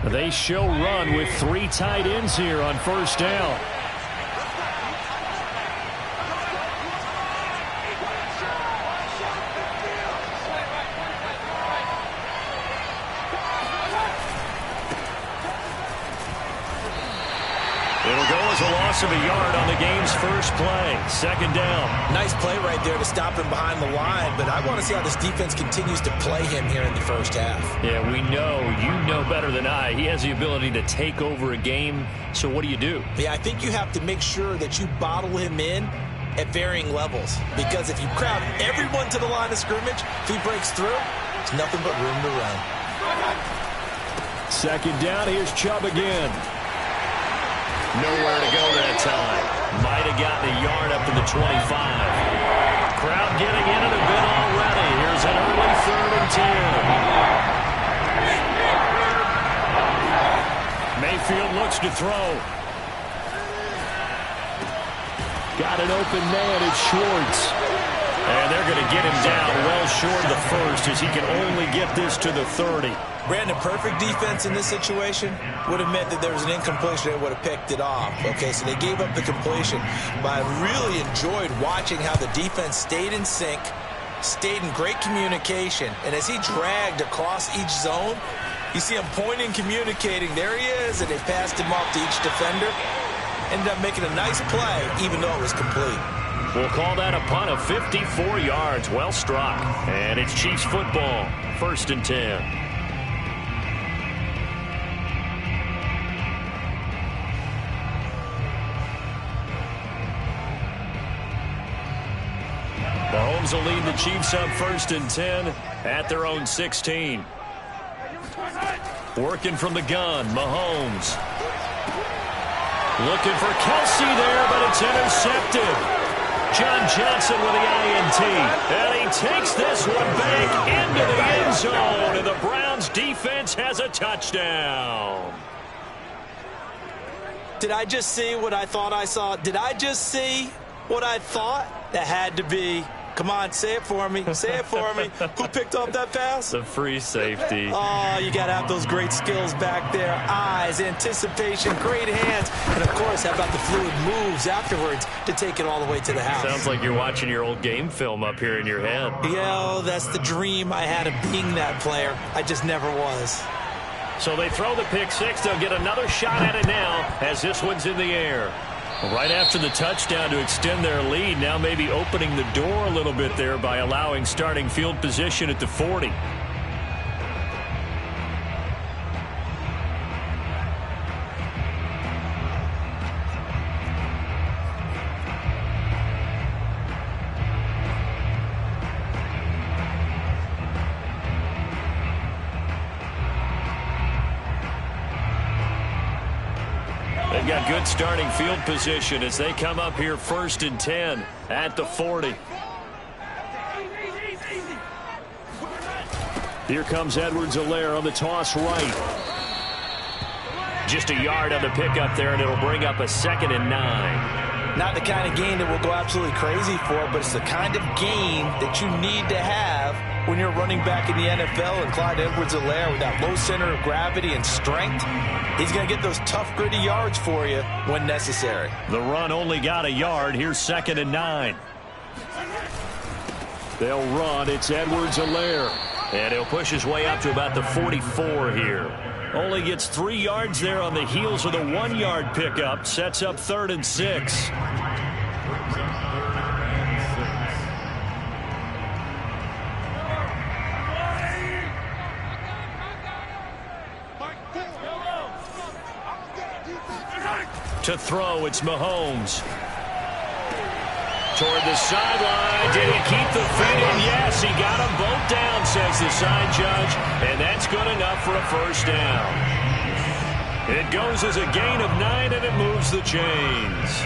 They show run with 3 tight ends here on first down. It'll go as a loss of a yard on the game's first play. Second down. Nice play right there to stop him behind the line, but I want to see how this defense continues to play him here in the first half. Yeah, we know. You know better than I. He has the ability to take over a game, so what do? Yeah, I think you have to make sure that you bottle him in at varying levels, because if you crowd everyone to the line of scrimmage, if he breaks through, there's nothing but room to run. Second down, here's Chubb again. Nowhere to go that time. Might have gotten a yard up to the 25. Crowd getting in it a bit already. Here's an early 3rd and 10. Mayfield looks to throw. Got an open man. It's Schwartz. And they're going to get him down well short of the first as he can only get this to the 30. Brandon, perfect defense in this situation would have meant that there was an incompletion. They would have picked it off. Okay, so they gave up the completion. But I really enjoyed watching how the defense stayed in sync, stayed in great communication. And as he dragged across each zone, you see him pointing, communicating. There he is, and they passed him off to each defender. Ended up making a nice play, even though it was complete. We'll call that a punt of 54 yards. Well struck. And it's Chiefs football. 1st and 10. Mahomes will lead the Chiefs up 1st and 10 at their own 16. Working from the gun, Mahomes. Looking for Kelsey there, but it's intercepted. John Johnson with the INT. And he takes this one back into the end zone. And the Browns defense has a touchdown. Did I just see what I thought I saw? Did I just see what I thought? That had to be. Come on, say it for me. Say it for me. Who picked up that pass? The free safety. Oh, you got to have those great skills back there. Eyes, anticipation, great hands. And, of course, how about the fluid moves afterwards to take it all the way to the house? Sounds like you're watching your old game film up here in your head. Yeah, that's the dream I had of being that player. I just never was. So they throw the pick six. They'll get another shot at it now as this one's in the air. Right after the touchdown to extend their lead, now maybe opening the door a little bit there by allowing starting field position at the 40. They've got good starting field position as they come up here 1st and 10 at the 40. Here comes Edwards-Helaire on the toss right. Just a yard on the pickup there, and it'll bring up a 2nd and 9. Not the kind of game that we'll go absolutely crazy for, but it's the kind of game that you need to have when you're running back in the NFL. And Clyde Edwards-Helaire, with that low center of gravity and strength, he's going to get those tough, gritty yards for you when necessary. The run only got a yard. Here's 2nd and 9. They'll run. It's Edwards-Helaire. And he'll push his way up to about the 44 here. Only gets 3 yards there on the heels of the 1-yard pickup. Sets up 3rd and 6. To throw, it's Mahomes. Toward the sideline. Did he keep the feet in? Yes, he got them both down, says the side judge. And that's good enough for a 1st down. It goes as a gain of 9, and it moves the chains.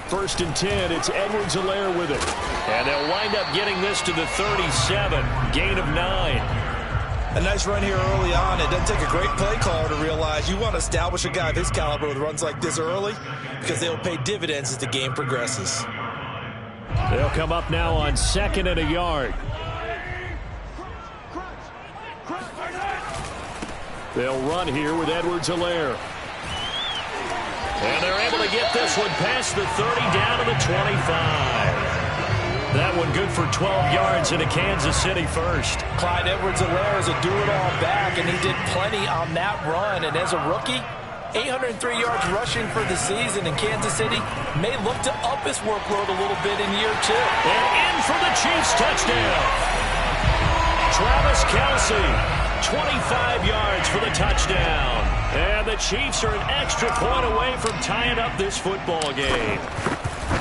First and 10, it's Edwards-Helaire with it. And they'll wind up getting this to the 37, gain of 9. A nice run here early on. It doesn't take a great play caller to realize you want to establish a guy of his caliber with runs like this early because they'll pay dividends as the game progresses. They'll come up now on 2nd and a yard. They'll run here with Edwards-Helaire. And they're able to get this one past the 30 down to the 25. That one good for 12 yards into Kansas City first. Clyde Edwards-Helaire is a do-it-all back, and he did plenty on that run. And as a rookie, 803 yards rushing for the season, and Kansas City may look to up his workload a little bit in year 2. And in for the Chiefs touchdown. Travis Kelce, 25 yards for the touchdown. And the Chiefs are an extra point away from tying up this football game.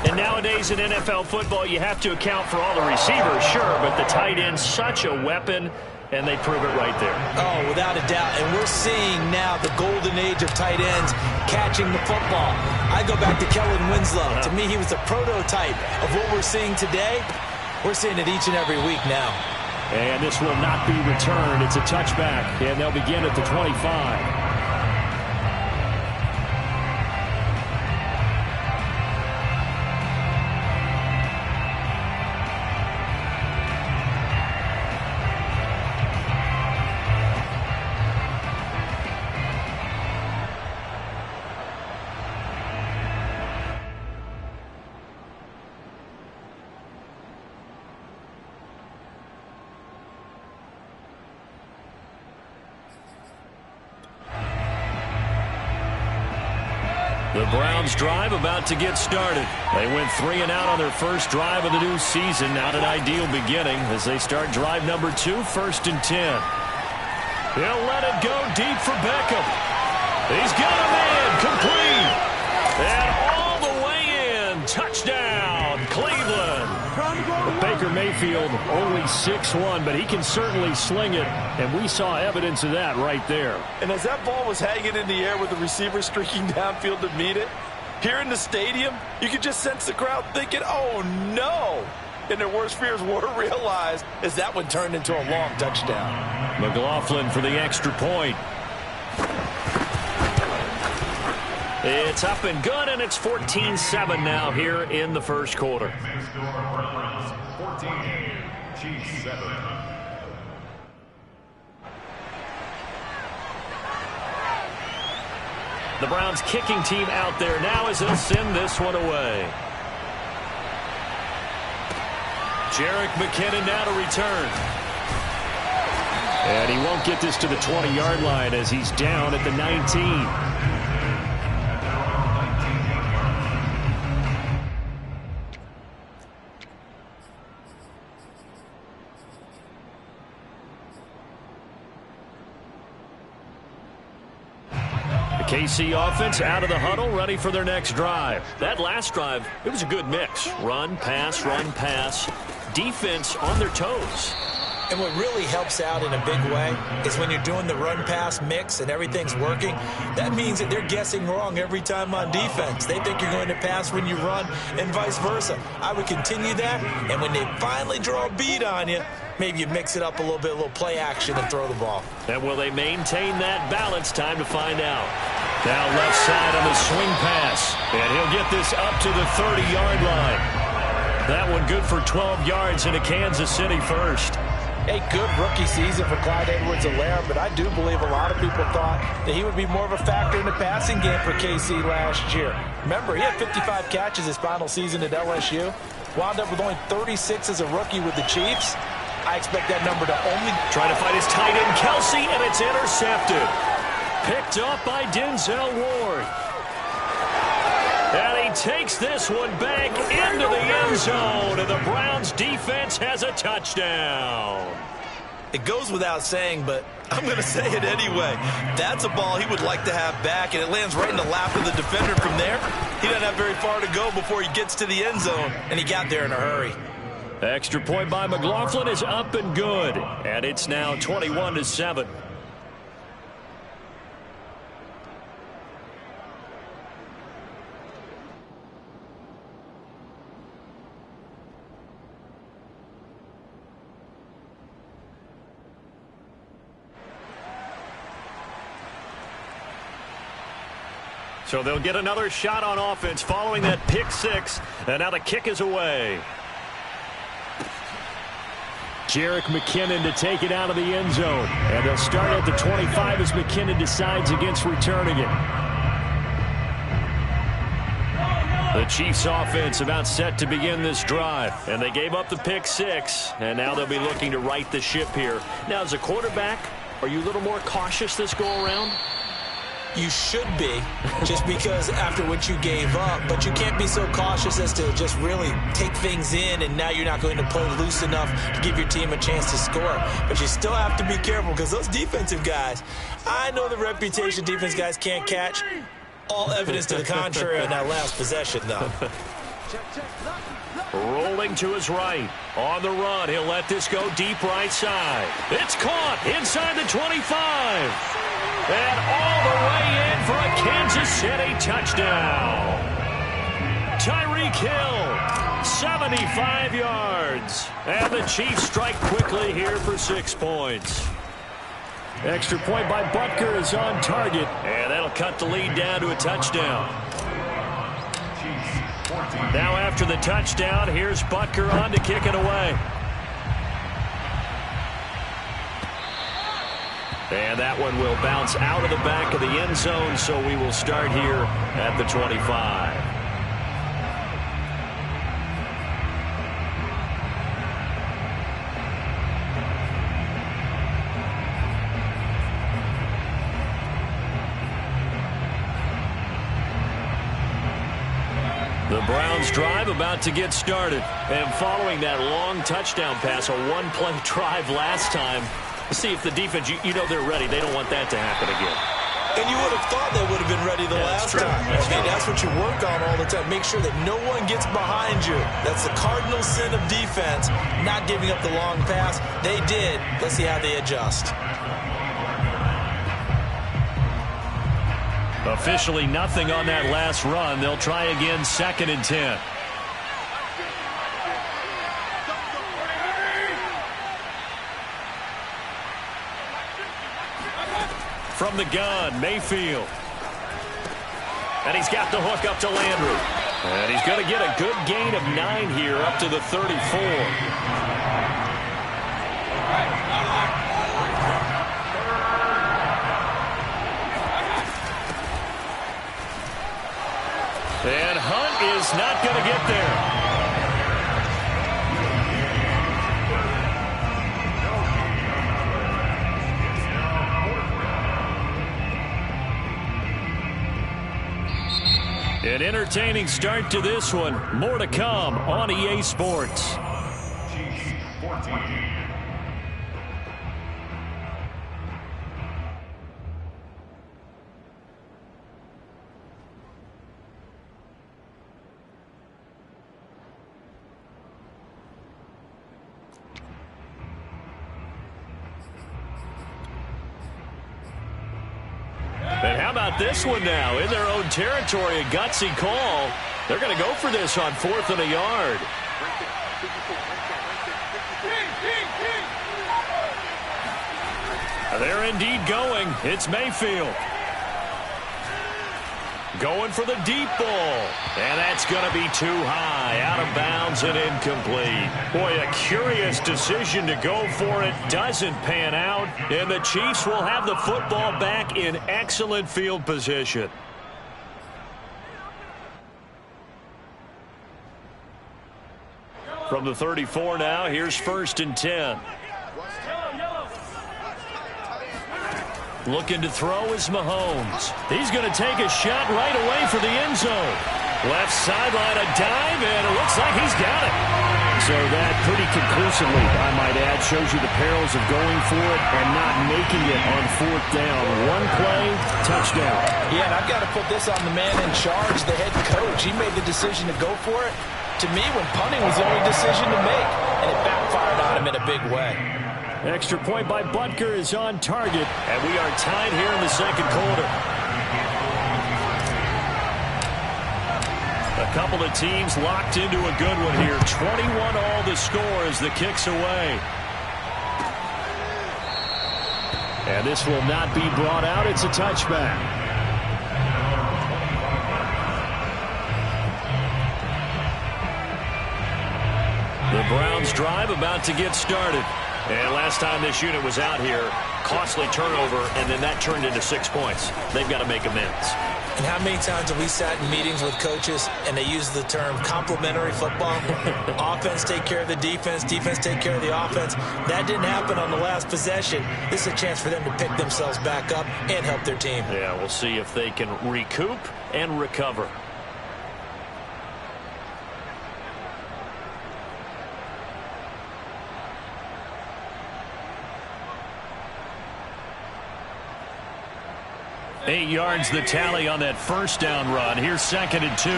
And nowadays in NFL football, you have to account for all the receivers, sure, but the tight end's such a weapon, and they prove it right there. Oh, without a doubt. And we're seeing now the golden age of tight ends catching the football. I go back to Kellen Winslow. To me, he was a prototype of what we're seeing today. We're seeing it each and every week now. And this will not be returned. It's a touchback, and they'll begin at the 25. The Browns drive about to get started. They went 3 and out on their first drive of the new season. Not an ideal beginning as they start drive number 2, 1st and 10. He'll let it go deep for Beckham. He's got a man complete. And all the way in. Touchdown, Cleveland. Baker Mayfield only 6'1", but he can certainly sling it, and we saw evidence of that right there. And as that ball was hanging in the air with the receiver streaking downfield to meet it, here in the stadium, you could just sense the crowd thinking, oh, no. And their worst fears were realized as that one turned into a long touchdown. McLaughlin for the extra point. It's up and good, and it's 14-7 now here in the first quarter. 14, Chiefs 7. The Browns kicking team out there now as they'll send this one away. Jerick McKinnon now to return. And he won't get this to the 20-yard line as he's down at the 19. KC offense out of the huddle, ready for their next drive. That last drive, it was a good mix. Run, pass, defense on their toes. And what really helps out in a big way is when you're doing the run-pass mix and everything's working, that means that they're guessing wrong every time on defense. They think you're going to pass when you run and vice versa. I would continue that, and when they finally draw a bead on you, maybe you mix it up a little play action and throw the ball. And will they maintain that balance? Time to find out. Now left side on the swing pass, and he'll get this up to the 30-yard line. That one good for 12 yards into Kansas City first. A good rookie season for Clyde Edwards-Helaire, but I do believe a lot of people thought that he would be more of a factor in the passing game for KC last year. Remember, he had 55 catches his final season at LSU, wound up with only 36 as a rookie with the Chiefs. I expect that number to only... Trying to find his tight end, Kelce, and it's intercepted. Picked up by Denzel Ward. And he takes this one back into the end zone, and the Browns defense has a touchdown. It goes without saying, but I'm going to say it anyway. That's a ball he would like to have back, and it lands right in the lap of the defender from there. He doesn't have very far to go before he gets to the end zone, and he got there in a hurry. Extra point by McLaughlin is up and good, and it's now 21-7. So they'll get another shot on offense following that pick six. And now the kick is away. Jerick McKinnon to take it out of the end zone. And they'll start at the 25 as McKinnon decides against returning it. The Chiefs offense about set to begin this drive. And they gave up the pick six. And now they'll be looking to right the ship here. Now, as a quarterback, are you a little more cautious this go around? You should be, just because after what you gave up. But you can't be so cautious as to just really take things in, and now you're not going to play loose enough to give your team a chance to score. But you still have to be careful, because those defensive guys, I know the reputation defense guys can't catch. All evidence to the contrary on that last possession, though. Rolling to his right. On the run, he'll let this go deep right side. It's caught inside the 25. And all the way in for a Kansas City touchdown. Tyreek Hill, 75 yards. And the Chiefs strike quickly here for 6 points. Extra point by Butker is on target. And that'll cut the lead down to a touchdown. Now after the touchdown, here's Butker on to kick it away. And that one will bounce out of the back of the end zone, so we will start here at the 25. The Browns drive about to get started. And following that long touchdown pass, a one-play drive last time, see if the defense, you know they're ready. They don't want that to happen again. And you would have thought they would have been ready the last time. That's what you work on all the time. Make sure that no one gets behind you. That's the cardinal sin of defense, not giving up the long pass. They did. Let's see how they adjust. Officially nothing on that last run. They'll try again, 2nd and 10. From the gun, Mayfield. And he's got the hook up to Landry. And he's going to get a good gain of 9 here up to the 34. And Hunt is not going to get there. An entertaining start to this one. More to come on EA Sports. Chiefs 14. And how about this one now? In their own territory, a gutsy call. They're going to go for this on 4th and a yard. They're indeed going. It's Mayfield. Going for the deep ball. And that's going to be too high. Out of bounds and incomplete. Boy, a curious decision to go for it. Doesn't pan out. And the Chiefs will have the football back in excellent field position. From the 34 now, here's 1st and 10. Looking to throw is Mahomes. He's going to take a shot right away for the end zone. Left sideline, a dive, and it looks like he's got it. So that pretty conclusively, I might add, shows you the perils of going for it and not making it on 4th down. One play, touchdown. Yeah, and I've got to put this on the man in charge, the head coach. He made the decision to go for it. To me, when punting was the only decision to make, and it backfired on him in a big way. Extra point by Butker is on target. And we are tied here in the 2nd quarter. A couple of teams locked into a good one here. 21 all the score as the kick's away. And this will not be brought out. It's a touchback. The Browns drive about to get started. And last time this unit was out here, costly turnover, and then that turned into 6 points. They've got to make amends. And how many times have we sat in meetings with coaches and they use the term complementary football? Offense take care of the defense, defense take care of the offense. That didn't happen on the last possession. This is a chance for them to pick themselves back up and help their team. Yeah, we'll see if they can recoup and recover. Eight yards the tally on that first down run. Here's 2nd and 2.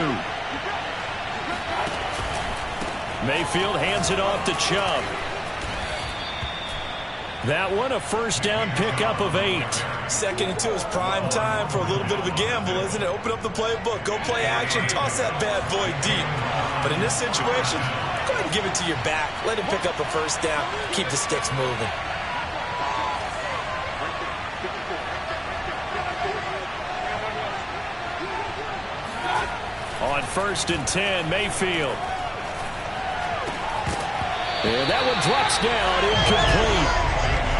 Mayfield hands it off to Chubb. That one a first down pickup of 8. 2nd and 2 is prime time for a little bit of a gamble, isn't it? Open up the playbook, go play action, toss that bad boy deep. But in this situation, go ahead and give it to your back. Let him pick up a first down. Keep the sticks moving. On 1st and 10, Mayfield. And that one drops down, incomplete.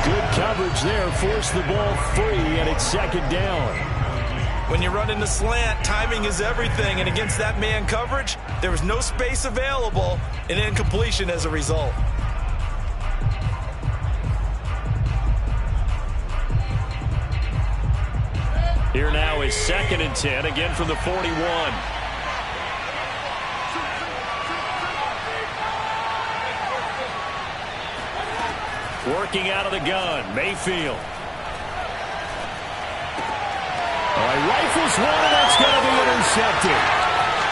Good coverage there, forced the ball free, and it's 2nd down. When you're running the slant, timing is everything, and against that man coverage, there was no space available, and incompletion as a result. Here now is 2nd and 10, again from the 41. Working out of the gun, Mayfield. All right, rifles one, and that's going to be intercepted.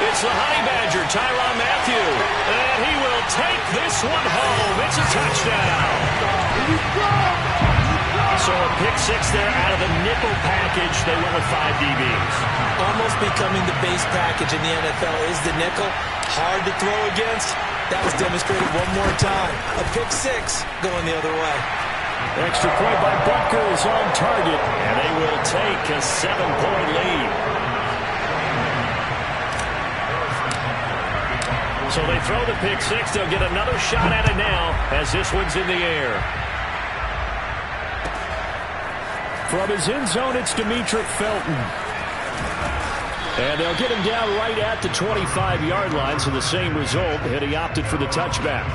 It's the Honey Badger, Tyrann Mathieu, and he will take this one home. It's a touchdown. So a pick 6 there out of the nickel package. They went with 5 DBs. Almost becoming the base package in the NFL is the nickel. Hard to throw against. That was demonstrated one more time. A pick 6 going the other way. Extra point by Butker is on target, and they will take a 7-point lead. So they throw the pick 6. They'll get another shot at it now as this one's in the air. From his end zone, it's Demetric Felton. And they'll get him down right at the 25-yard line, so the same result, and he opted for the touchback.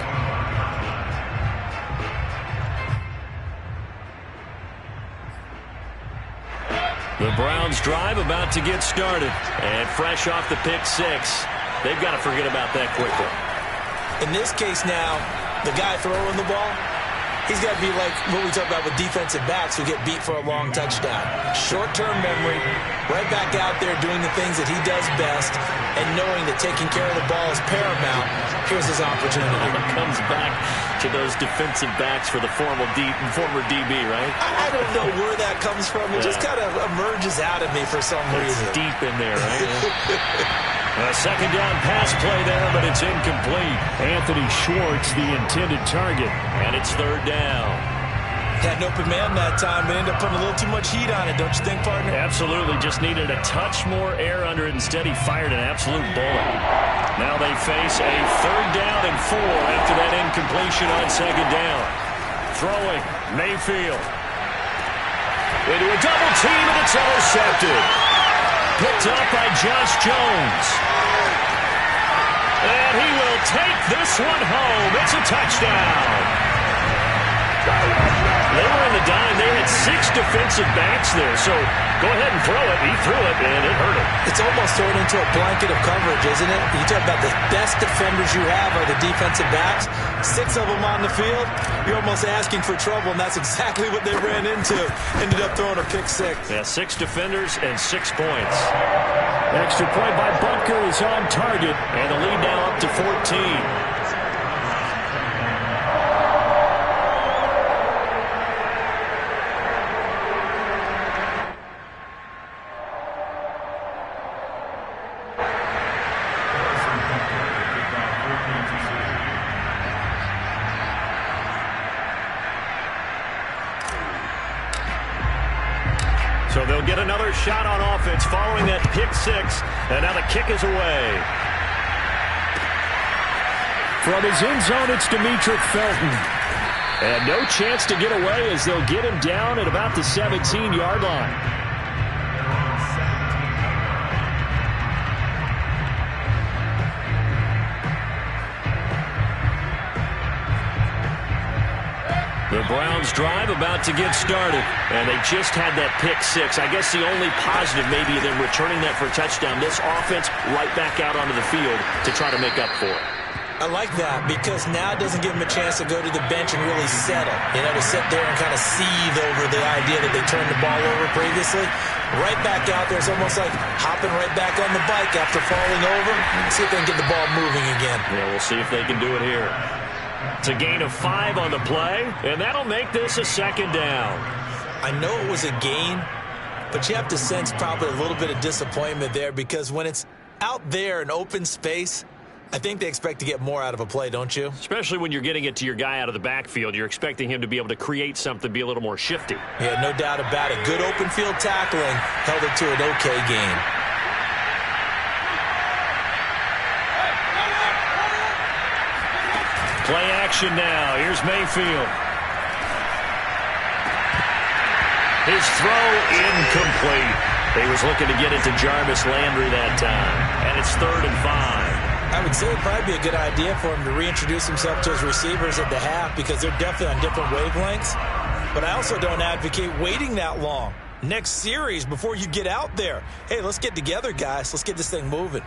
The Browns drive about to get started. And fresh off the pick 6, they've got to forget about that quickly. In this case now, the guy throwing the ball, he's got to be like what we talk about with defensive backs who get beat for a long touchdown. Short-term memory, right back out there doing the things that he does best, and knowing that taking care of the ball is paramount. Here's his opportunity. It comes back to those defensive backs for the former DB, right? I don't know where that comes from. It just kind of emerges out of me for some reason. It's deep in there, right? A 2nd down pass play there, but it's incomplete. Anthony Schwartz, the intended target, and it's 3rd down. Had an open man that time, but ended up putting a little too much heat on it, don't you think, partner? Absolutely. Just needed a touch more air under it. Instead, he fired an absolute bullet. Now they face a 3rd down and 4 after that incompletion on 2nd down. Throwing, Mayfield. Into a double team, and it's intercepted. Picked up by Josh Jones. And he will take this one home. It's a touchdown. They were in the dime. They had 6 defensive backs there. So go ahead and throw it. He threw it, and it hurt him. It's almost thrown into a blanket of coverage, isn't it? You talk about the best defenders you have are the defensive backs. 6 of them on the field. You're almost asking for trouble, and that's exactly what they ran into. Ended up throwing a pick 6. Yeah, 6 defenders and 6 points. Extra point by Butker is on target, and the lead now up to 14. So they'll get another shot on offense following that pick 6, and now the kick is away. From his end zone, it's Demetric Felton. And no chance to get away as they'll get him down at about the 17-yard line. The Browns drive about to get started, and they just had that pick six. I guess the only positive maybe of them returning that for a touchdown. This offense right back out onto the field to try to make up for it. I like that because now it doesn't give them a chance to go to the bench and really settle. To sit there and kind of seethe over the idea that they turned the ball over previously. Right back out there. It's almost like hopping right back on the bike after falling over. See if they can get the ball moving again. Yeah, we'll see if they can do it here. It's a gain of 5 on the play, and that'll make this a second down. I know it was a gain, but you have to sense probably a little bit of disappointment there because when it's out there in open space, I think they expect to get more out of a play, don't you? Especially when you're getting it to your guy out of the backfield. You're expecting him to be able to create something, be a little more shifty. Yeah, no doubt about it. Good open field tackling held it to an okay gain. Play action now. Here's Mayfield. His throw incomplete. He was looking to get it to Jarvis Landry that time. And it's 3rd and 5. I would say it'd probably be a good idea for him to reintroduce himself to his receivers at the half because they're definitely on different wavelengths. But I also don't advocate waiting that long. Next series before you get out there. Hey, let's get together, guys. Let's get this thing moving.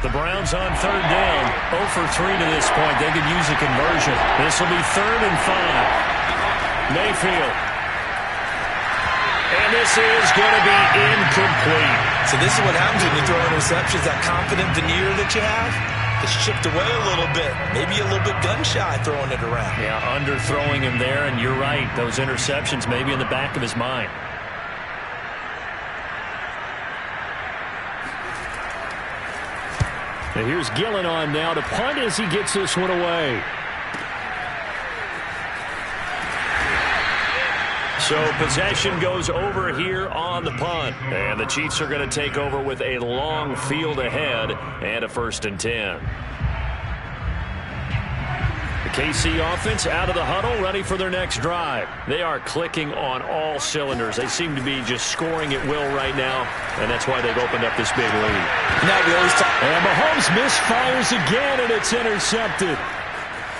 The Browns on 3rd down. 0 for 3 to this point. They could use a conversion. This will be 3rd and 5. Mayfield. And this is going to be incomplete. So this is what happens when you throw interceptions. That confident veneer that you have gets chipped away a little bit. Maybe a little bit gun-shy throwing it around. Yeah, underthrowing him there, and you're right. Those interceptions maybe in the back of his mind. And here's Gillen on now to punt as he gets this one away. So possession goes over here on the punt. And the Chiefs are going to take over with a long field ahead and a 1st and 10. The KC offense out of the huddle, ready for their next drive. They are clicking on all cylinders. They seem to be just scoring at will right now, and that's why they've opened up this big lead. Now we always talk. And Mahomes misfires again, and it's intercepted.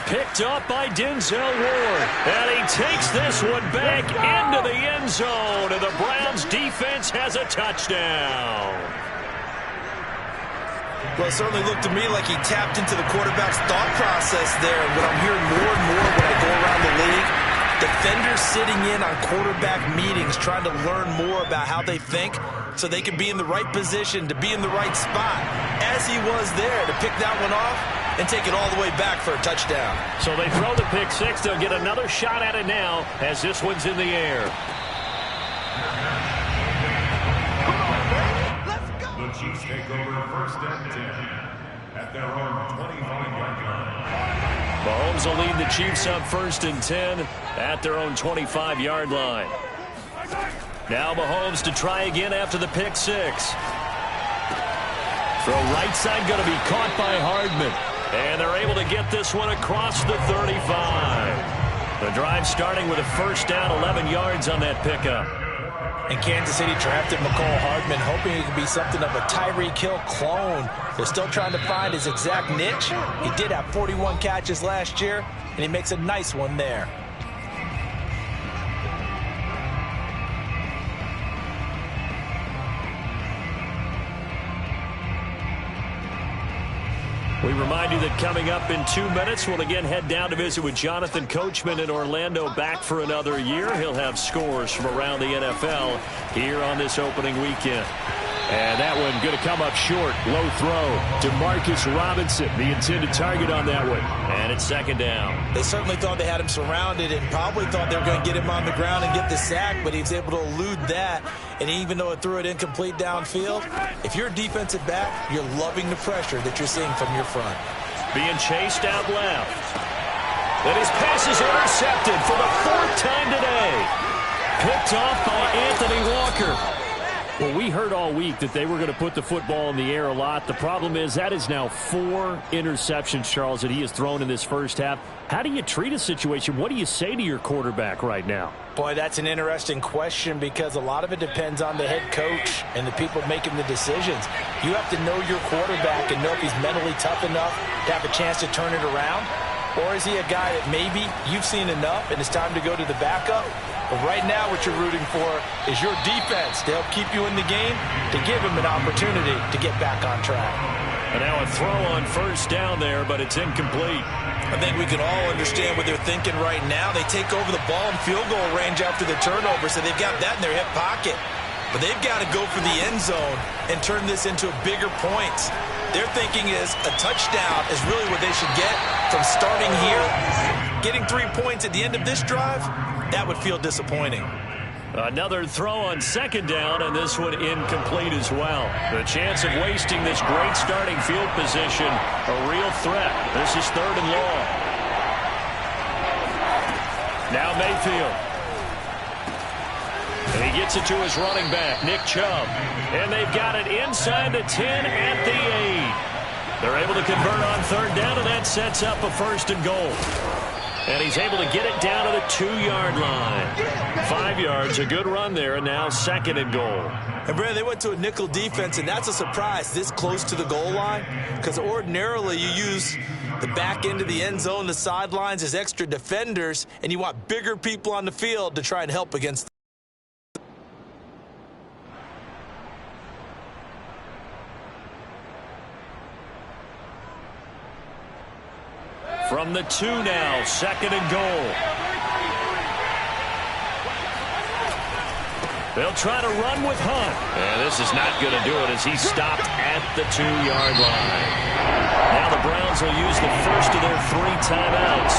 Picked up by Denzel Ward. And he takes this one back into the end zone, and the Browns defense has a touchdown. Well, it certainly looked to me like he tapped into the quarterback's thought process there. What I'm hearing more and more when I go around the league, defenders sitting in on quarterback meetings trying to learn more about how they think so they can be in the right position to be in the right spot, as he was there to pick that one off and take it all the way back for a touchdown. So they throw the pick six. They'll get another shot at it now as this one's in the air. The Chiefs take over 1st and 10 at their own 25-yard line. Mahomes will lead the Chiefs up 1st and 10 at their own 25-yard line. Now Mahomes to try again after the pick six. Throw right side going to be caught by Hardman. And they're able to get this one across the 35. The drive starting with a 1st down, 11 yards on that pickup. And Kansas City drafted McCall Hardman, hoping he could be something of a Tyreek Hill clone. They're still trying to find his exact niche. He did have 41 catches last year, and he makes a nice one there. We remind you that coming up in 2 minutes, we'll again head down to visit with Jonathan Coachman in Orlando, back for another year. He'll have scores from around the NFL here on this opening weekend. And that one going to come up short. Low throw to Marcus Robinson, the intended target on that one. And it's 2nd down. They certainly thought they had him surrounded and probably thought they were going to get him on the ground and get the sack, but he was able to elude that. And even though it threw it incomplete downfield, if you're a defensive back, you're loving the pressure that you're seeing from your front. Being chased out left. And his pass is intercepted for the 4th time today. Picked off by Anthony Walker. Well, we heard all week that they were going to put the football in the air a lot. The problem is that is now 4 interceptions, Charles, that he has thrown in this first half. How do you treat a situation? What do you say to your quarterback right now? Boy, that's an interesting question because a lot of it depends on the head coach and the people making the decisions. You have to know your quarterback and know if he's mentally tough enough to have a chance to turn it around. Or is he a guy that maybe you've seen enough and it's time to go to the backup? But right now what you're rooting for is your defense to help keep you in the game, to give him an opportunity to get back on track. And now a throw on first down there, but it's incomplete. I think we can all understand what they're thinking right now. They take over the ball in field goal range after the turnover, so they've got that in their hip pocket. But they've got to go for the end zone and turn this into bigger points. Their thinking is a touchdown is really what they should get from starting here. Getting 3 points at the end of this drive, that would feel disappointing. Another throw on second down, and this one incomplete as well. The chance of wasting this great starting field position, a real threat. This is 3rd and long. Now Mayfield. And he gets it to his running back, Nick Chubb. And they've got it inside the 10 at the 8. They're able to convert on 3rd down, and that sets up a 1st and goal. And he's able to get it down to the 2-yard line. 5 yards, a good run there, and now 2nd and goal. And, Brandon, they went to a nickel defense, and that's a surprise this close to the goal line because ordinarily you use the back end of the end zone, the sidelines as extra defenders, and you want bigger people on the field to try and help against. From the 2 now, 2nd and goal. They'll try to run with Hunt. And this is not going to do it as he's stopped at the 2-yard line. Now the Browns will use the first of their 3 timeouts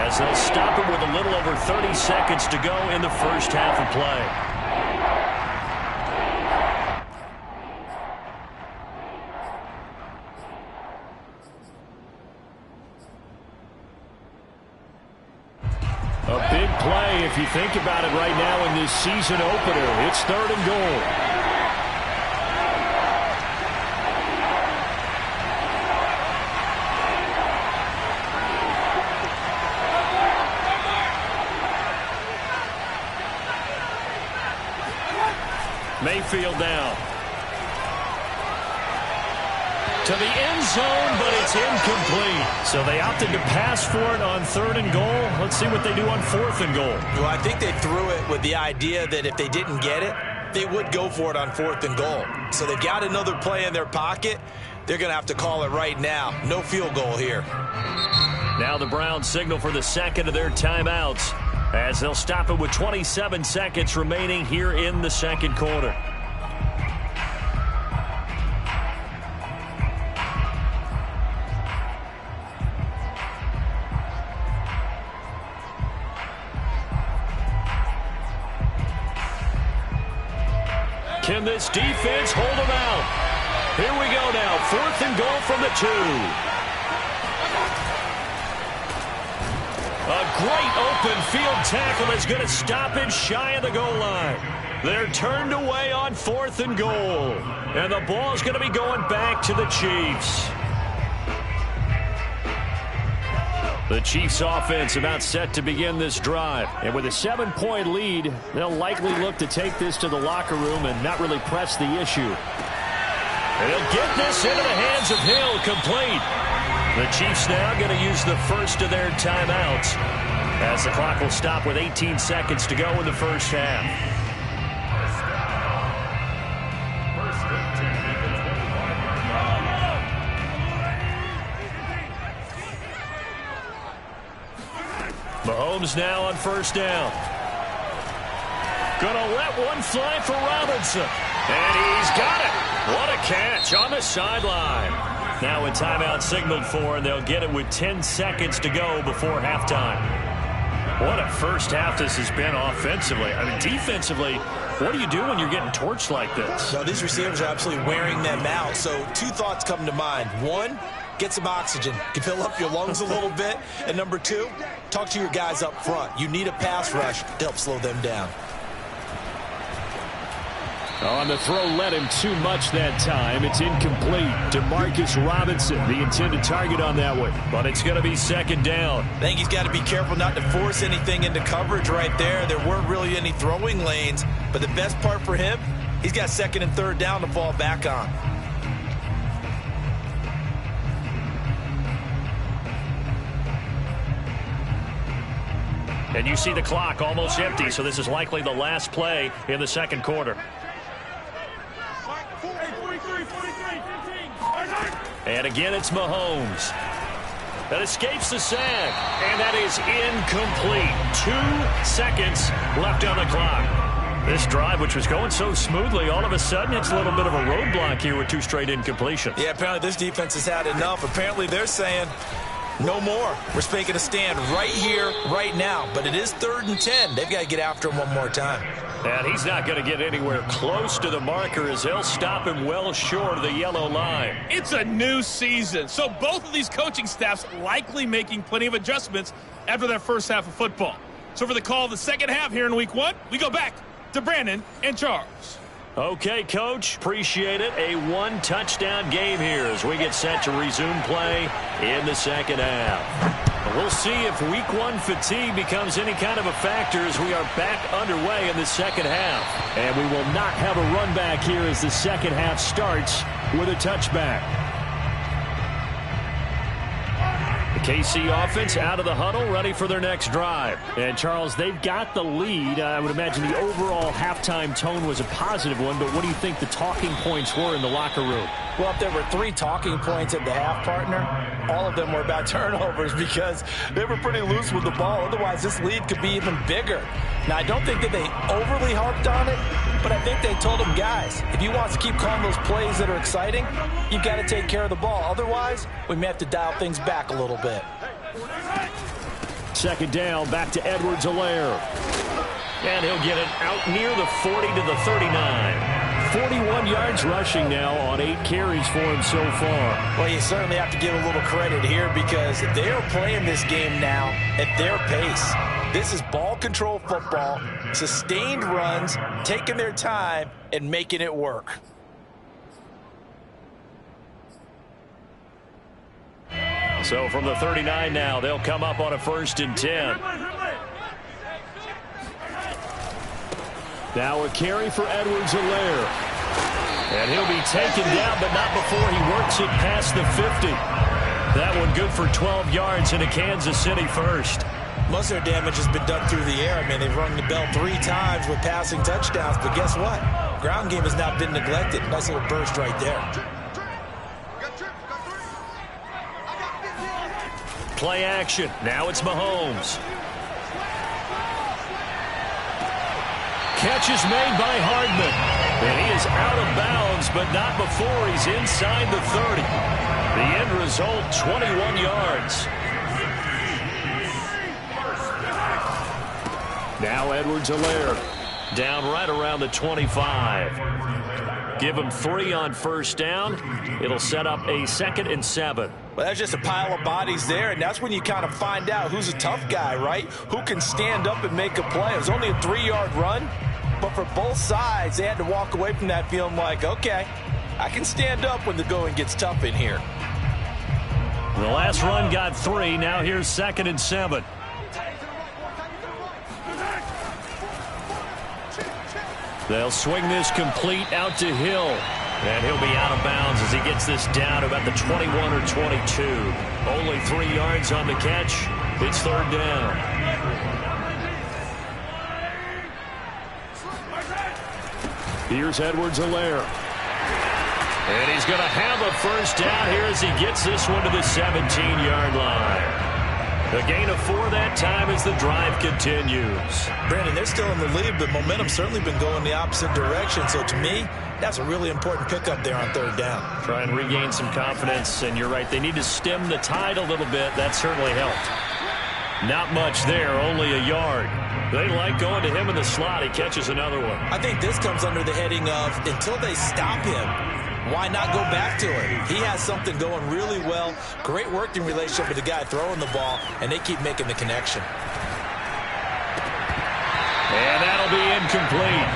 as they'll stop it with a little over 30 seconds to go in the first half of play. A big play if you think about it right now in this season opener. It's 3rd and goal. Mayfield now. To the end zone, but it's incomplete. So they opted to pass for it on 3rd and goal. Let's see what they do on 4th and goal. Well, I think they threw it with the idea that if they didn't get it, they would go for it on 4th and goal. So they've got another play in their pocket. They're going to have to call it right now. No field goal here. Now the Browns signal for the 2nd of their timeouts as they'll stop it with 27 seconds remaining here in the 2nd quarter. Can this defense hold them out? Here we go now. 4th and goal from the 2. A great open field tackle is going to stop it shy of the goal line. They're turned away on 4th and goal. And the ball's going to be going back to the Chiefs. The Chiefs offense about set to begin this drive. And with a 7-point lead, they'll likely look to take this to the locker room and not really press the issue. And they'll get this into the hands of Hill, complete. The Chiefs now going to use the first of their timeouts as the clock will stop with 18 seconds to go in the first half. Mahomes now on 1st down. Gonna let one fly for Robinson. And he's got it. What a catch on the sideline. Now a timeout signaled for, and they'll get it with 10 seconds to go before halftime. What a first half this has been offensively. I mean, defensively, what do you do when you're getting torched like this? No, these receivers are absolutely wearing them out. So 2 thoughts come to mind. 1, get some oxygen. You fill up your lungs a little bit. And number 2, talk to your guys up front. You need a pass rush to help slow them down. Oh, and the throw led him too much that time. It's incomplete. Demarcus Robinson, the intended target on that one. But it's going to be second down. I think he's got to be careful not to force anything into coverage right there. There weren't really any throwing lanes. But the best part for him, he's got second and third down to fall back on. And you see the clock almost empty, so this is likely the last play in the second quarter. And again, it's Mahomes. That escapes the sack, and that is incomplete. 2 seconds left on the clock. This drive, which was going so smoothly, all of a sudden it's a little bit of a roadblock here with 2 straight incompletions. Yeah, apparently this defense has had enough. Apparently they're saying, no more. We're making a stand right here, right now. But it is 3rd and 10. They've got to get after him one more time. And he's not going to get anywhere close to the marker as they'll stop him well short of the yellow line. It's a new season, so both of these coaching staffs likely making plenty of adjustments after that first half of football. So for the call of the second half here in week 1, we go back to Brandon and Charles. Okay, Coach, appreciate it. A 1-touchdown game here as we get set to resume play in the second half. We'll see if week 1 fatigue becomes any kind of a factor as we are back underway in the second half. And we will not have a run back here as the second half starts with a touchback. The KC offense out of the huddle, ready for their next drive. And, Charles, they've got the lead. I would imagine the overall halftime tone was a positive one, but what do you think the talking points were in the locker room? Well, if there were 3 talking points at the half, partner, all of them were about turnovers because they were pretty loose with the ball. Otherwise, this lead could be even bigger. Now, I don't think that they overly harped on it, but I think they told them, guys, if you want to keep calling those plays that are exciting, you've got to take care of the ball. Otherwise, we may have to dial things back a little bit. Second down, back to Edwards-Helaire. And he'll get it out near the 40 to the 39. 41 yards rushing now on 8 carries for him so far. Well, you certainly have to give a little credit here because they are playing this game now at their pace. This is ball control football, sustained runs, taking their time and making it work. So from the 39 now, they'll come up on a 1st and 10. Now a carry for Edwards-Helaire. And he'll be taken down, but not before he works it past the 50. That one good for 12 yards and a Kansas City first. Most of their damage has been done through the air. I mean, they've rung the bell 3 times with passing touchdowns, but guess what? Ground game has not been neglected. Nice little burst right there. Play action. Now it's Mahomes. Catch is made by Hardman. And he is out of bounds, but not before he's inside the 30. The end result, 21 yards. Now Edwards-Helaire. Down right around the 25. Give him 3 on 1st down. It'll set up a 2nd and 7. Well, that's just a pile of bodies there, and that's when you kind of find out who's a tough guy, right? Who can stand up and make a play. It was only a 3-yard run, but for both sides, they had to walk away from that feeling like, okay, I can stand up when the going gets tough in here. The last run got 3. Now here's 2nd and 7. They'll swing this complete out to Hill. And he'll be out of bounds as he gets this down to about the 21 or 22. Only 3 yards on the catch. It's 3rd down. Here's Edwards-Helaire. And he's going to have a 1st down here as he gets this one to the 17-yard line. A gain of 4 that time as the drive continues. Brandon, they're still in the lead, but momentum's certainly been going the opposite direction. So to me, that's a really important pickup there on 3rd down. Try and regain some confidence, and you're right. They need to stem the tide a little bit. That certainly helped. Not much there, only a yard. They like going to him in the slot. He catches another one. I think this comes under the heading of until they stop him, why not go back to it? He has something going really well. Great working relationship with the guy throwing the ball, and they keep making the connection. And that'll be incomplete.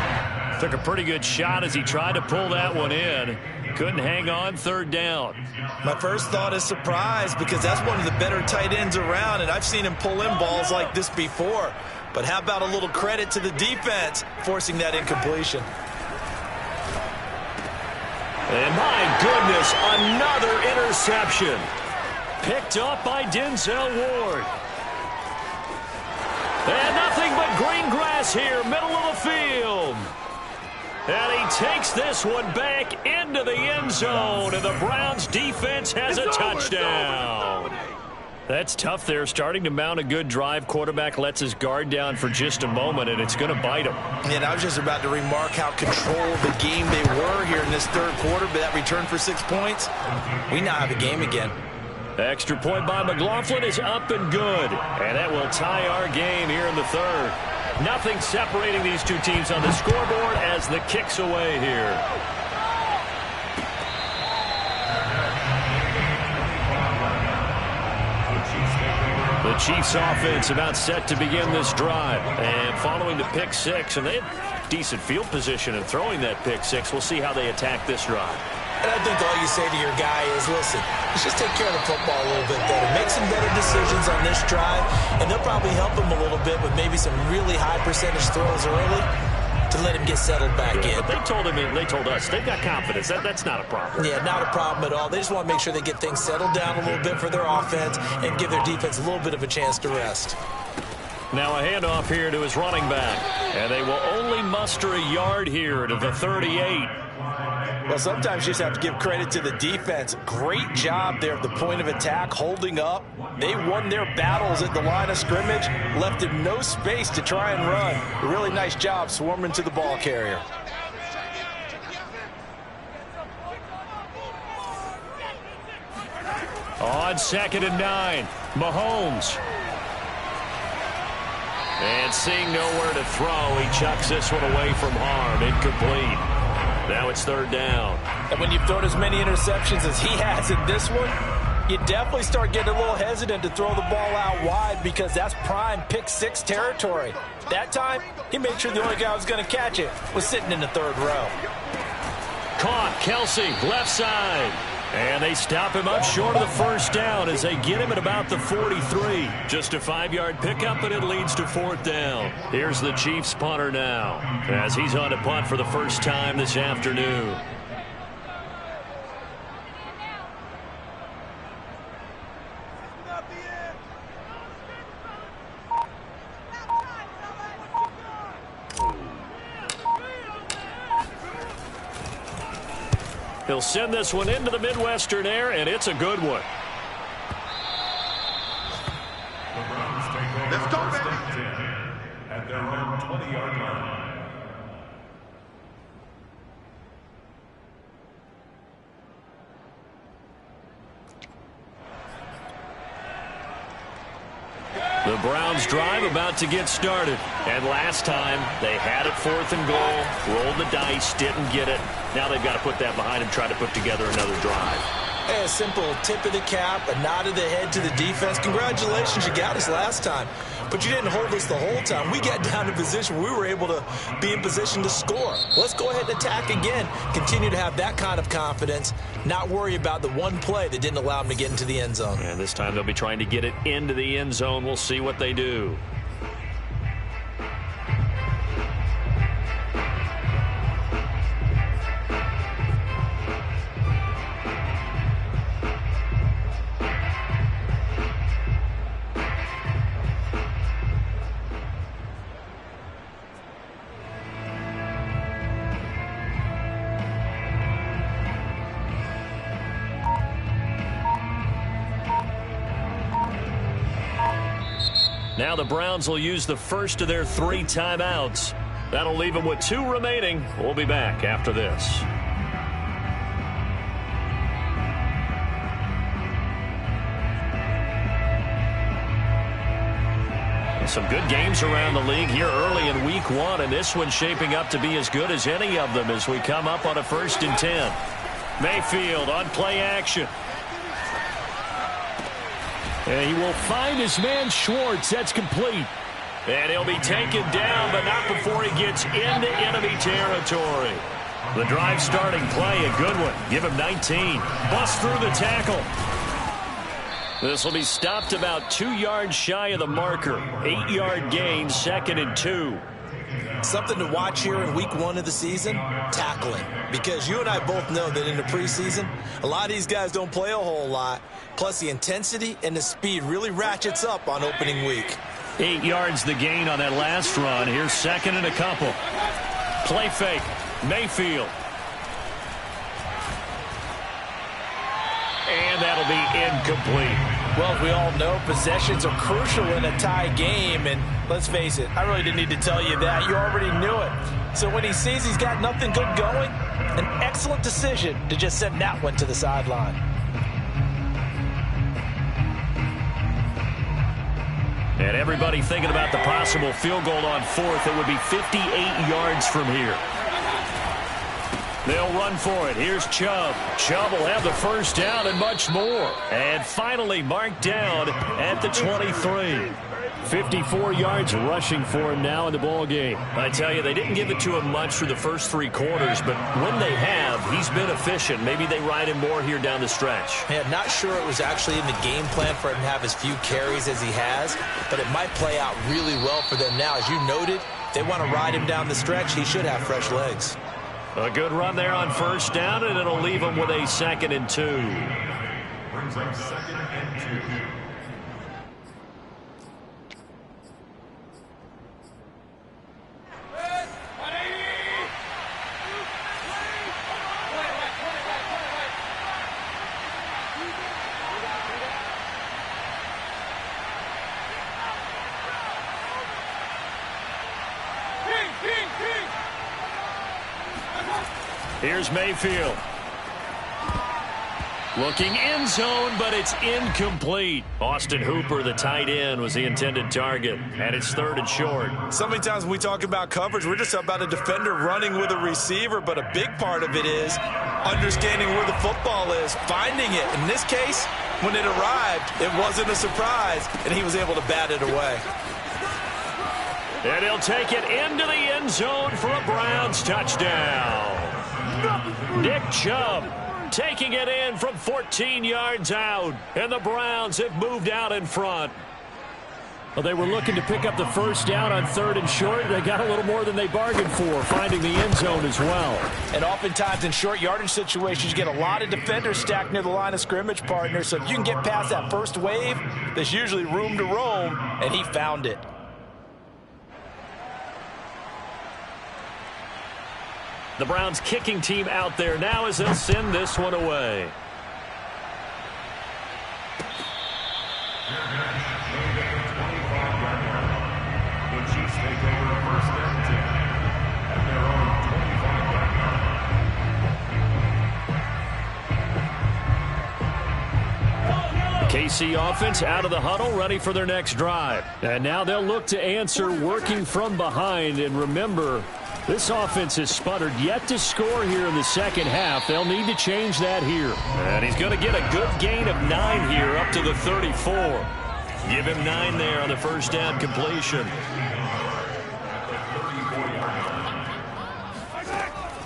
Took a pretty good shot as he tried to pull that one in. Couldn't hang on, third down. My first thought is surprise, because that's one of the better tight ends around, and I've seen him pull in balls like this before. But how about a little credit to the defense forcing that incompletion? And my goodness, another interception. Picked up by Denzel Ward. And nothing but green grass here, middle of the field. And he takes this one back into the end zone, and the Browns defense has a touchdown. That's tough there, starting to mount a good drive. Quarterback lets his guard down for just a moment, and it's going to bite him. And I was just about to remark how controlled the game they were here in this third quarter, but that return for 6 points, we now have a game again. Extra point by McLaughlin is up and good, and that will tie our game here in the third. Nothing separating these two teams on the scoreboard as the kick's away here. The Chiefs offense about set to begin this drive. And following the pick six, and they had decent field position in throwing that pick six. We'll see how they attack this drive. And I think all you say to your guy is, listen, let's just take care of the football a little bit better. Make some better decisions on this drive, and they'll probably help him a little bit with maybe some really high percentage throws early to let him get settled back in. But they told him, they told us, they've got confidence. That's not a problem. Yeah, not a problem at all. They just want to make sure they get things settled down a little bit for their offense and give their defense a little bit of a chance to rest. Now a handoff here to his running back. And they will only muster a yard here to the 38. Well, sometimes you just have to give credit to the defense. Great job there at the point of attack, holding up. They won their battles at the line of scrimmage, left him no space to try and run. A really nice job swarming to the ball carrier. On 2nd and 9, Mahomes. And seeing nowhere to throw, he chucks this one away from harm. Incomplete. Now it's third down. And when you've thrown as many interceptions as he has in this one, you definitely start getting a little hesitant to throw the ball out wide, because that's prime pick six territory. That time, he made sure the only guy who was going to catch it was sitting in the third row. Caught, Kelsey, left side. And they stop him up short of the first down as they get him at about the 43. Just a 5-yard pickup, and it leads to 4th down. Here's the Chiefs punter now as he's on to punt for the first time this afternoon. He'll send this one into the Midwestern air, and it's a good one. Let's go, baby. At their own 20-yard line. The Browns drive about to get started. And last time, they had it 4th and goal, rolled the dice, didn't get it. Now they've got to put that behind them, try to put together another drive. A simple tip of the cap, a nod of the head to the defense. Congratulations, you got us last time. But you didn't hold us the whole time. We got down to position where we were able to be in position to score. Let's go ahead and attack again. Continue to have that kind of confidence. Not worry about the one play that didn't allow them to get into the end zone. And this time they'll be trying to get it into the end zone. We'll see what they do. Now the Browns will use the first of their 3 timeouts. That'll leave them with 2 remaining. We'll be back after this. Some good games around the league here early in week 1, and this one's shaping up to be as good as any of them as we come up on a 1st and 10. Mayfield on play action. And he will find his man Schwartz. That's complete. And he'll be taken down, but not before he gets into enemy territory. The drive starting play, a good one. Give him 19. Bust through the tackle. This will be stopped about 2 yards shy of the marker. 8-yard gain, 2nd and 2. Something to watch here in week 1 of the season, tackling. Because you and I both know that in the preseason, a lot of these guys don't play a whole lot. Plus the intensity and the speed really ratchets up on opening week. 8 yards the gain on that last run. Here's 2nd and a couple. Play fake. Mayfield. And that'll be incomplete. Well, as we all know, possessions are crucial in a tie game. And let's face it, I really didn't need to tell you that. You already knew it. So when he sees he's got nothing good going, an excellent decision to just send that one to the sideline. And everybody thinking about the possible field goal on 4th. It would be 58 yards from here. They'll run for it. Here's Chubb. Chubb will have the first down and much more. And finally marked down at the 23. 54 yards rushing for him now in the ball game. I tell you, they didn't give it to him much for the first 3 quarters, but when they have, he's been efficient. Maybe they ride him more here down the stretch. Man, not sure it was actually in the game plan for him to have as few carries as he has, but it might play out really well for them now. As you noted, if they want to ride him down the stretch, he should have fresh legs. A good run there on first down, and it'll leave him with a 2nd and 2. Brings up 2nd and 2. Here's Mayfield. Looking end zone, but it's incomplete. Austin Hooper, the tight end, was the intended target, and it's 3rd and short. So many times when we talk about coverage, we're just about a defender running with a receiver, but a big part of it is understanding where the football is, finding it. In this case, when it arrived, it wasn't a surprise, and he was able to bat it away. And he'll take it into the end zone for a Browns touchdown. Nick Chubb taking it in from 14 yards out, and the Browns have moved out in front. Well, they were looking to pick up the first down on 3rd and short. They got a little more than they bargained for, finding the end zone as well. And oftentimes in short yardage situations, you get a lot of defenders stacked near the line of scrimmage, partner. So if you can get past that first wave, there's usually room to roam, and he found it. The Browns kicking team out there now as they'll send this one away. The Chiefs take over 1st and 10 at their own 25-yard line. KC offense out of the huddle, ready for their next drive. And now they'll look to answer working from behind. And remember, this offense has sputtered yet to score here in the second half. They'll need to change that here. And he's going to get a good gain of 9 here up to the 34. Give him 9 there on the first down completion.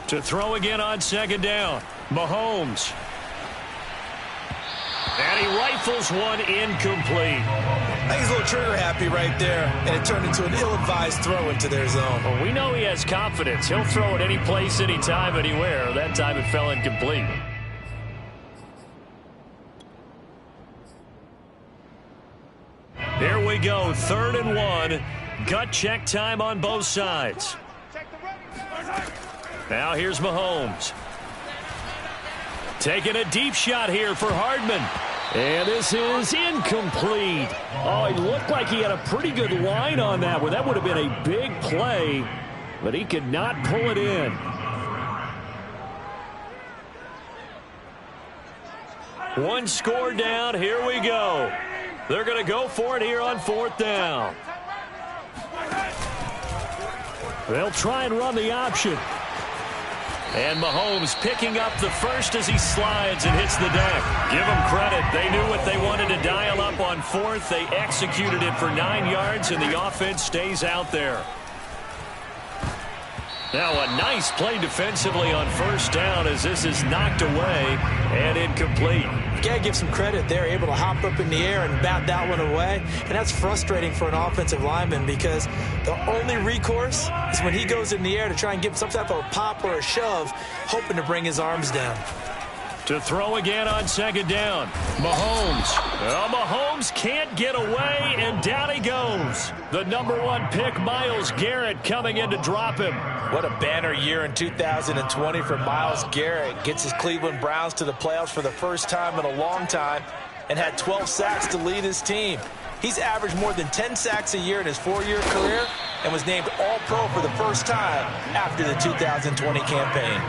To throw again on 2nd down. Mahomes. And he rifles one incomplete. I think he's a little trigger happy right there, and it turned into an ill-advised throw into their zone. Well, we know he has confidence. He'll throw it any place, anytime, anywhere. That time it fell incomplete. Here we go, 3rd and 1. Gut check time on both sides. Now here's Mahomes. Taking a deep shot here for Hardman. And this is incomplete. Oh, it looked like he had a pretty good line on that one. That would have been a big play, but he could not pull it in. One score down. Here we go. They're going to go for it here on 4th down. They'll try and run the option. And Mahomes picking up the first as he slides and hits the deck. Give them credit. They knew what they wanted to dial up on 4th. They executed it for 9 yards, and the offense stays out there. Now a nice play defensively on first down as this is knocked away and incomplete. You got to give some credit. They're able to hop up in the air and bat that one away. And that's frustrating for an offensive lineman because the only recourse is when he goes in the air to try and get some type of a pop or a shove, hoping to bring his arms down. To throw again on second down. Mahomes. Well, Mahomes can't get away, and down he goes. The #1 pick, Myles Garrett, coming in to drop him. What a banner year in 2020 for Myles Garrett. Gets his Cleveland Browns to the playoffs for the first time in a long time and had 12 sacks to lead his team. He's averaged more than 10 sacks a year in his 4-year career and was named All-Pro for the first time after the 2020 campaign.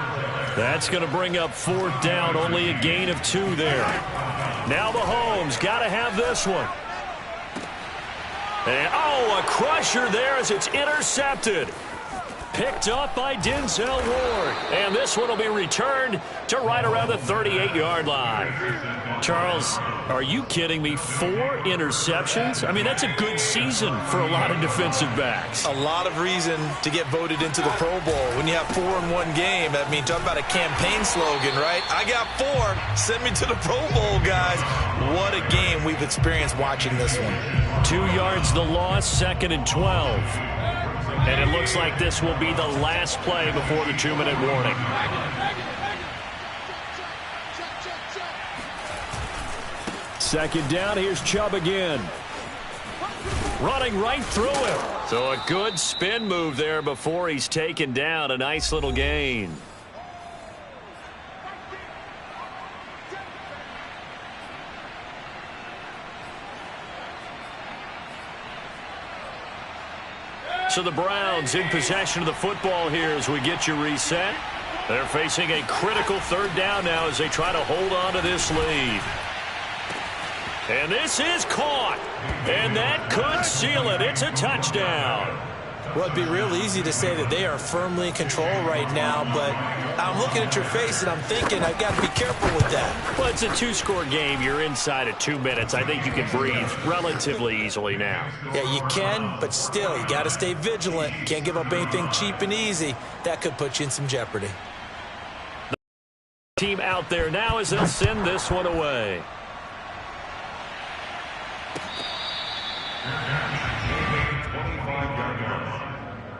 That's going to bring up fourth down, only a gain of 2 there. Now Mahomes got to have this one. And, a crusher there as it's intercepted. Picked up by Denzel Ward. And this one will be returned to right around the 38-yard line. Charles, are you kidding me? 4 interceptions? I mean, that's a good season for a lot of defensive backs. A lot of reason to get voted into the Pro Bowl. When you have 4 in one game, I mean, talk about a campaign slogan, right? I got 4. Send me to the Pro Bowl, guys. What a game we've experienced watching this one. 2 yards the loss, 2nd and 12. And it looks like this will be the last play before the 2-minute warning. Second down, here's Chubb again. Running right through him. So a good spin move there before he's taken down. A nice little gain. So the Browns in possession of the football here as we get you reset. They're facing a critical 3rd down now as they try to hold on to this lead. And this is caught. And that could seal it. It's a touchdown. Well, it'd be real easy to say that they are firmly in control right now, but I'm looking at your face and I'm thinking I've got to be careful with that. Well, it's a 2-score game. You're inside of 2 minutes. I think you can breathe relatively easily now. Yeah, you can, but still, you got to stay vigilant. Can't give up anything cheap and easy. That could put you in some jeopardy. The team out there now as they'll send this one away.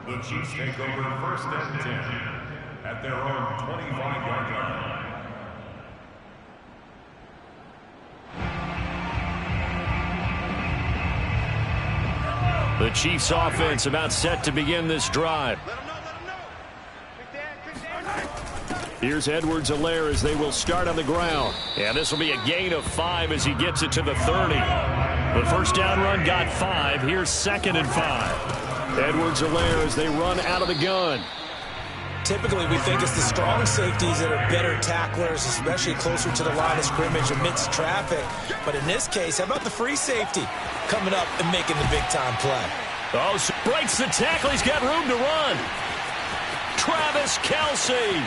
The Chiefs take over 1st and 10 at their own 25-yard line. The Chiefs offense about set to begin this drive. Here's Edwards-Helaire as they will start on the ground. Yeah, this will be a gain of 5 as he gets it to the 30. The first down run got 5. Here's 2nd and 5. Edwards-Helaire as they run out of the gun. Typically, we think it's the strong safeties that are better tacklers, especially closer to the line of scrimmage amidst traffic. But in this case, how about the free safety coming up and making the big-time play? Oh, breaks the tackle. He's got room to run. Travis Kelce.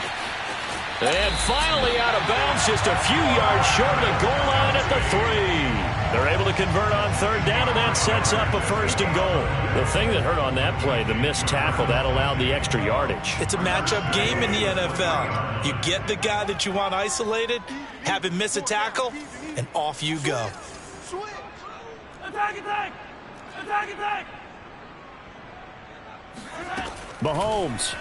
And finally out of bounds, just a few yards short of the goal line at the 3. They're able to convert on 3rd down, and that sets up a 1st and goal. The thing that hurt on that play, the missed tackle, that allowed the extra yardage. It's a matchup game in the NFL. You get the guy that you want isolated, have him miss a tackle, and off you go. Mahomes.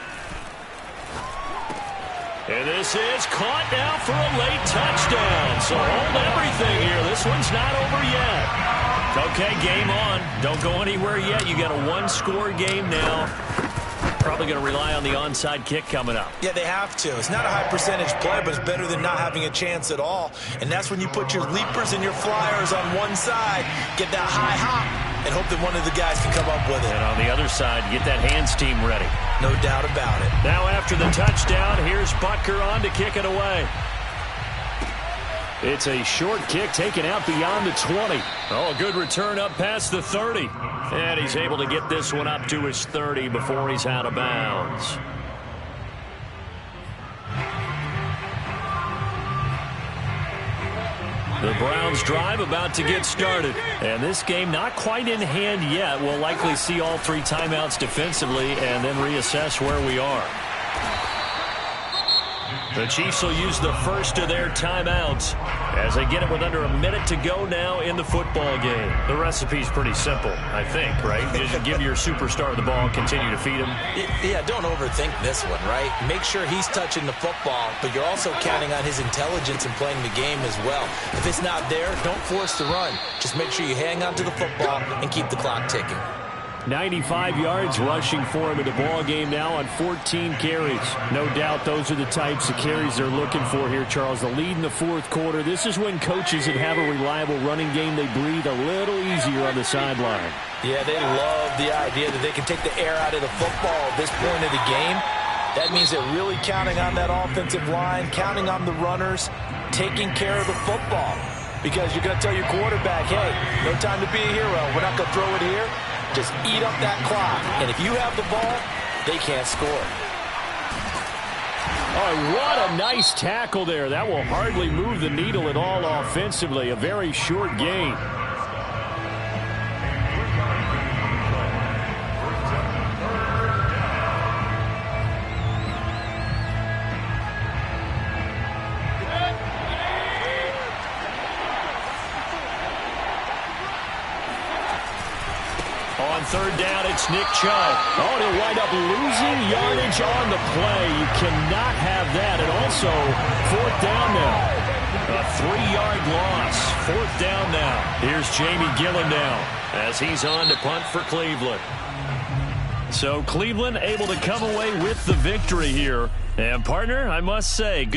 And this is caught now for a late touchdown. So hold everything here. This one's not over yet. Okay, game on. Don't go anywhere yet. You got a 1-score game now. Probably going to rely on the onside kick coming up. Yeah, they have to. It's not a high percentage play, but it's better than not having a chance at all. And that's when you put your leapers and your flyers on one side, get that high hop, and hope that one of the guys can come up with it. And on the other side, get that hands team ready. No doubt about it. Now after the touchdown, here's Butker on to kick it away. It's a short kick taken out beyond the 20. Oh, a good return up past the 30. And he's able to get this one up to his 30 before he's out of bounds. The Browns drive about to get started. And this game not quite in hand yet. We'll likely see all 3 timeouts defensively and then reassess where we are. The Chiefs will use the first of their timeouts as they get it with under a minute to go now in the football game. The recipe's pretty simple, I think, right? Just give your superstar the ball, continue to feed him. Yeah, don't overthink this one, right? Make sure he's touching the football, but you're also counting on his intelligence in playing the game as well. If it's not there, don't force the run. Just make sure you hang on to the football and keep the clock ticking. 95 yards rushing for him in the ball game now on 14 carries. No doubt those are the types of carries they're looking for here, Charles. The lead in the fourth quarter. This is when coaches that have a reliable running game, they breathe a little easier on the sideline. Yeah, they love the idea that they can take the air out of the football at this point of the game. That means they're really counting on that offensive line, counting on the runners, taking care of the football. Because you're going to tell your quarterback, hey, no time to be a hero. We're not going to throw it here. Just eat up that clock. And if you have the ball, they can't score. Oh, what a nice tackle there. That will hardly move the needle at all offensively. A very short gain. On third down, it's Nick Chubb. Oh, they'll wind up losing yardage on the play. You cannot have that. And also, fourth down now. A 3-yard loss. Fourth down now. Here's Jamie Gillen now as he's on to punt for Cleveland. So Cleveland able to come away with the victory here. And, partner, I must say, good.